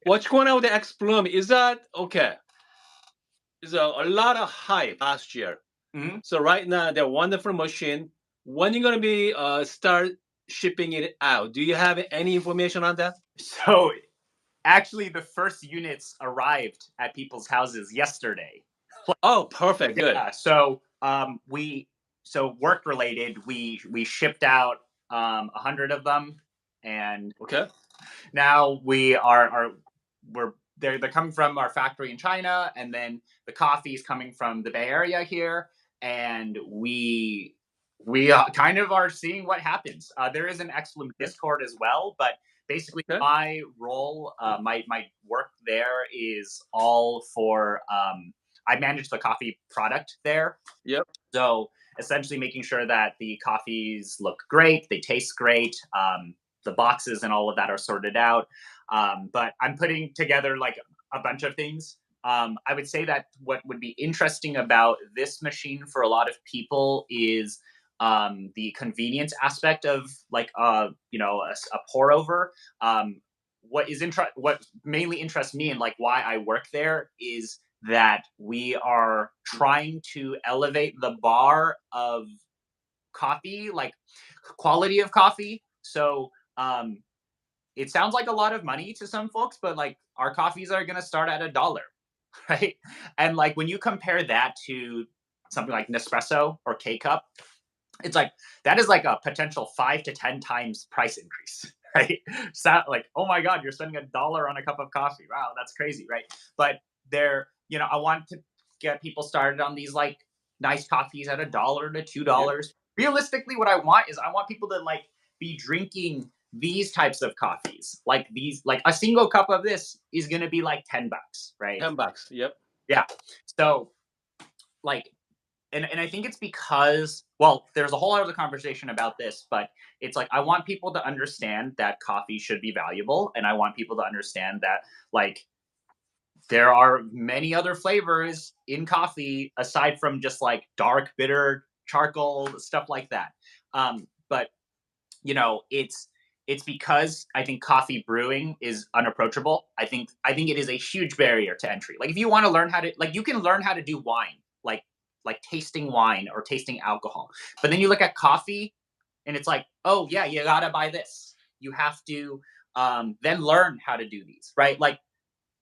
What's going on with the xBloom? Is that okay? There's a lot of hype last year. Mhm. So right now, they're wonderful machine. When you gonna be start shipping it out? Do you have any information on that? So actually, the first units arrived at people's houses yesterday. Oh, perfect, good. Yeah. So work related, we shipped out 100 of them, and Okay, now we're they're coming from our factory in China, and then the coffee is coming from the Bay Area here, and we kind of are seeing what happens. There is an xBloom okay, Discord as well, but basically okay. my role, my work there is all for I manage the coffee product there. Yep. So essentially making sure that the coffees look great, they taste great, the boxes and all of that are sorted out. But I'm putting together like a bunch of things. I would say that what would be interesting about this machine for a lot of people is the convenience aspect of like a pour over. What mainly interests me and like why I work there is that we are trying to elevate the bar of coffee, like quality of coffee. So it sounds like a lot of money to some folks, but like our coffees are going to start at $1, right? And like when you compare that to something like Nespresso or K Cup, it's like that is like a potential 5 to 10 times price increase, right? So like, oh my God, you're spending $1 on a cup of coffee. Wow, that's crazy, right? But I want to get people started on these like nice coffees at $1 to two Yep. dollars. Realistically, what I want is I want people to like be drinking these types of coffees. Like these, like a single cup of this is gonna be like $10, right? $10. Yep. Yeah. So like and I think it's because, well, there's a whole other conversation about this, but it's like I want people to understand that coffee should be valuable, and I want people to understand that like there are many other flavors in coffee aside from just like dark bitter charcoal stuff like that. But it's because I think coffee brewing is unapproachable. I think it is a huge barrier to entry. Like if you want to learn how to, like, you can learn how to do wine, like tasting wine or tasting alcohol. But then you look at coffee and it's like, oh yeah, you gotta buy this. You have to then learn how to do these, right? Like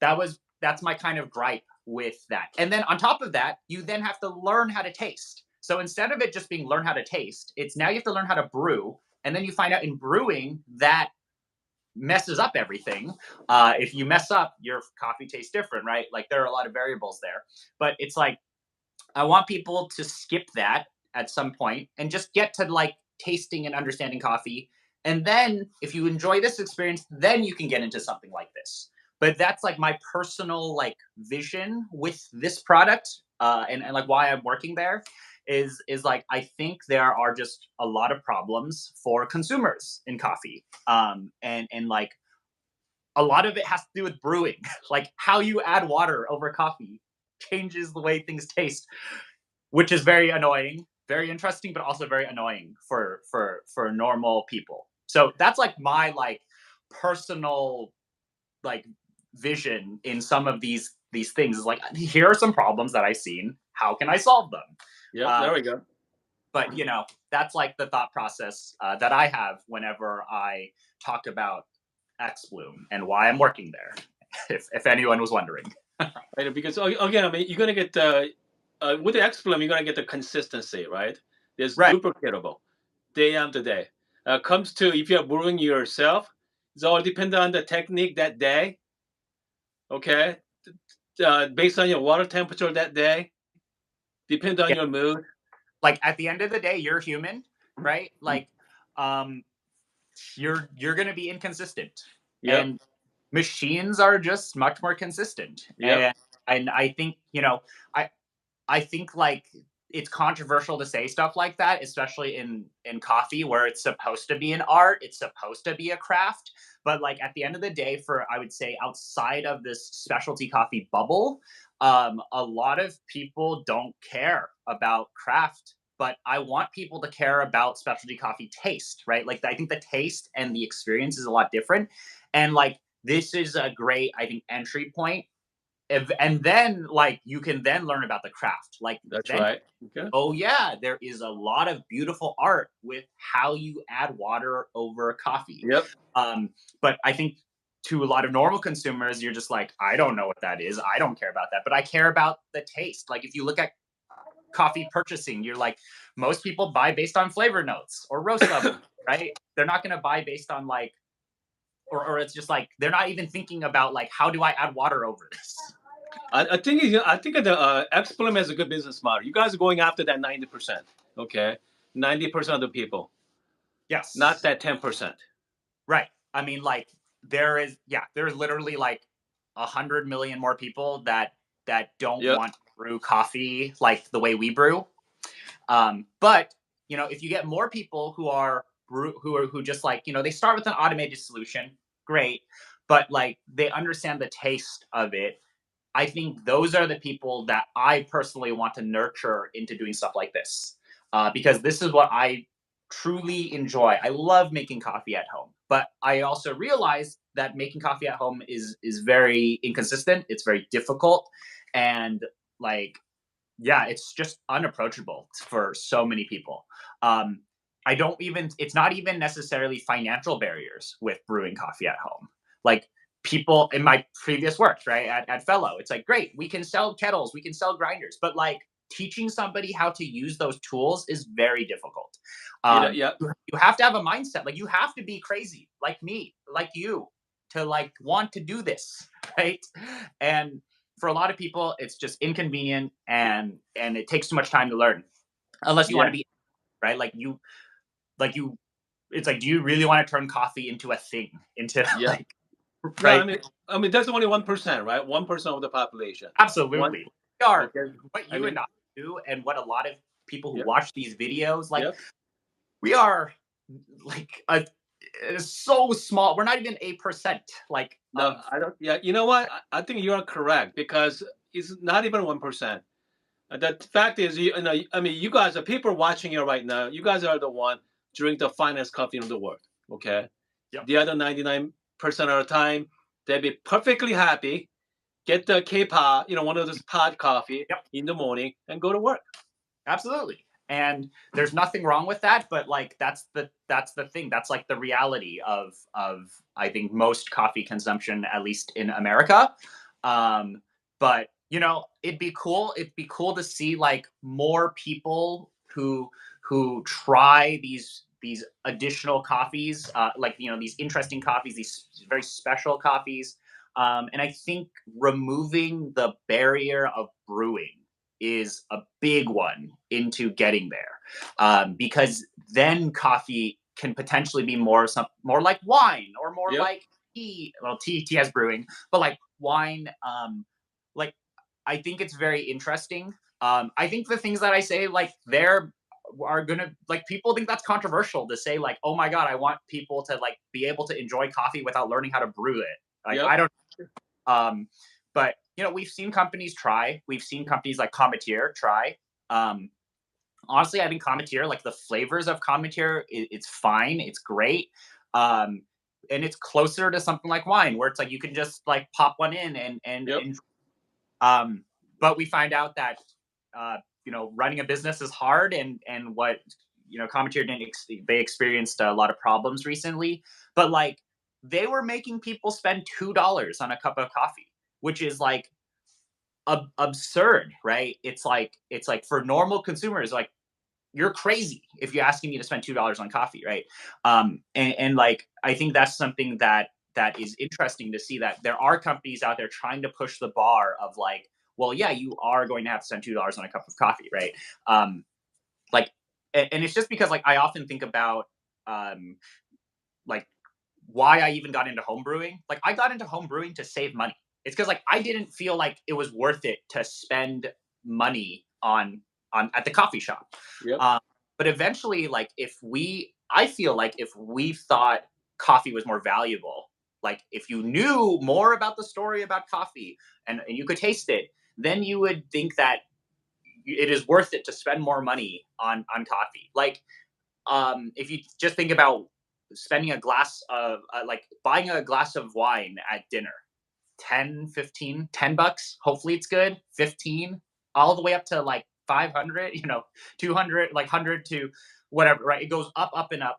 that's my kind of gripe with that. And then on top of that, you then have to learn how to taste. So instead of it just being learn how to taste, it's now you have to learn how to brew. And then you find out in brewing that messes up everything. If you mess up, your coffee tastes different, right? Like there are a lot of variables there. But it's like I want people to skip that at some point and just get to like tasting and understanding coffee. And then if you enjoy this experience, then you can get into something like this. But that's like my personal like vision with this product, and like why I'm working there is like I think there are just a lot of problems for consumers in coffee, and like a lot of it has to do with brewing, like how you add water over coffee changes the way things taste, which is very annoying, very interesting, but also very annoying for normal people. So that's like my like personal like vision in some of these things is like here are some problems that I've seen. How can I solve them? Yep. Uh, There we go. but that's like the thought process that I have whenever I talk about xBloom and why I'm working there. If anyone was wondering. Right, because again, I mean, you're gonna get the with the xBloom, you're gonna get the consistency, right? It's Right. duplicatable, day after day. Comes to if you're brewing yourself, it's all depend on the technique that day. Okay, based on your water temperature that day, depend on Yeah. your mood. Like at the end of the day, you're human, right? Like um you're going to be inconsistent, Yep, and machines are just much more consistent. yep, And I think i I think like it's controversial to say stuff like that, especially in coffee where it's supposed to be an art, it's supposed to be a craft. But like at the end of the day, for I would say outside of this specialty coffee bubble, a lot of people don't care about craft. But I want people to care about specialty coffee taste, right? Like I think the taste and the experience is a lot different. And like this is a great, I think, entry point. And then like you can then learn about the craft. Like That's then, right. Okay. oh yeah, there is a lot of beautiful art with how you add water over coffee. Yep. Um, but I think to a lot of normal consumers, you're just like, I don't know what that is. I don't care about that, but I care about the taste. Like if you look at coffee purchasing, you're like, most people buy based on flavor notes or roast level, right? They're not going to buy based on like, or it's just like they're not even thinking about like how do I add water over this. I think the xBloom has a good business model. You guys are going after that 90%. Okay, 90% of the people, not Yes. that 10%. Right. I mean, like there's literally like 100 million more people that don't Yep. want to brew coffee like the way we brew. But if you get more people who just like they start with an automated solution, great, but like they understand the taste of it. I think those are the people that I personally want to nurture into doing stuff like this, because this is what I truly enjoy. I love making coffee at home, but I also realize that making coffee at home is very inconsistent. It's very difficult, and like yeah, it's just unapproachable for so many people. Um, I don't even, it's not even necessarily financial barriers with brewing coffee at home. Like people in my previous work, right, at Fellow, it's like, great, we can sell kettles, we can sell grinders, but like teaching somebody how to use those tools is very difficult. Yeah. You have to have a mindset. Like you have to be crazy, like me, like you, to like want to do this, right? And for a lot of people it's just inconvenient and it takes too much time to learn unless you want to Yeah. be right like you it's like do you really want to turn coffee into a thing into Yeah. like No, right I mean that's only 1%, right? 1% of the population. One. absolutely we are Okay. what I you and mean, I do and what a lot of people who yep. watch these videos like Yep. we are like so small we're not even 8% like No, of I don't. Yeah, you know what? I think you are correct because it's not even 1%. The fact is, you know, I mean, you guys are people watching it right now. You guys are the one drink the finest coffee in the world. Okay, yep the other 99% of the time, they'll be perfectly happy. Get the K-pop, you know, one of those pod coffee yep in the morning and go to work. absolutely. And there's nothing wrong with that, but like that's the thing. That's like the reality of I think most coffee consumption, at least in America. But it'd be cool to see like more people who try these additional coffees, like these interesting coffees, these very special coffees. And I think removing the barrier of brewing is a big one into getting there, because then coffee can potentially be more like wine or more Yep. like tea. Well, tea has brewing, but like wine, like I think it's very interesting. I think the things that I say, like there are gonna like people think that's controversial to say like, oh my god, I want people to like be able to enjoy coffee without learning how to brew it. Like Yep. I don't um, but we've seen companies try. We've seen companies like Cometier try. Um, Honestly, I think Cometier, like the flavors of Cometier, it's fine. It's great. Um, and it's closer to something like wine, where it's like you can just like pop one in Yep. and um, but we find out that running a business is hard, and what Cometier didn't. They experienced a lot of problems recently, but like they were making people spend $2 on a cup of coffee, which is like absurd, right? It's like for normal consumers, like you're crazy if you're asking me to spend $2 on coffee, right? And like I think that's something that is interesting to see that there are companies out there trying to push the bar of like, well, yeah, you are going to have to spend $2 on a cup of coffee, right? Like, and it's just because like I often think about like why I even got into home brewing. Like I got into home brewing to save money. It's because like I didn't feel like it was worth it to spend money on at the coffee shop. Yep. But eventually, like I feel like if we thought coffee was more valuable, like if you knew more about the story about coffee and you could taste it, then you would think that it is worth it to spend more money on coffee. Like if you just think about spending a glass of like buying a glass of wine at dinner, 10, 15, $10. Hopefully it's good. 15, all the way up to like 500, 200, like 100 to whatever, right? It goes up, up and up.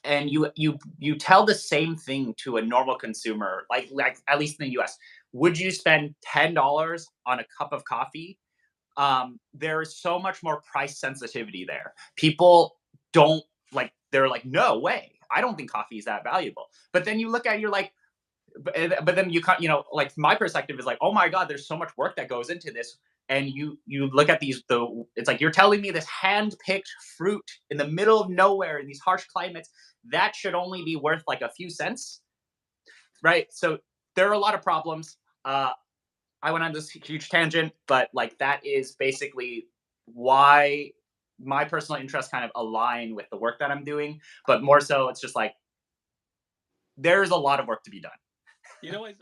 And you tell the same thing to a normal consumer, like at least in the US. Would you spend $10 on a cup of coffee? There is so much more price sensitivity there. People don't like, they're like, no way. I don't think coffee is that valuable. But then you look at it, you're like, but then you can't, like my perspective is like, oh my God, there's so much work that goes into this. And you look at it's like you're telling me this hand picked fruit in the middle of nowhere in these harsh climates that should only be worth like a few cents, right? So there are a lot of problems. I went on this huge tangent, but like that is basically why my personal interests kind of align with the work that I'm doing. But more so, it's just like there's a lot of work to be done. You know, it's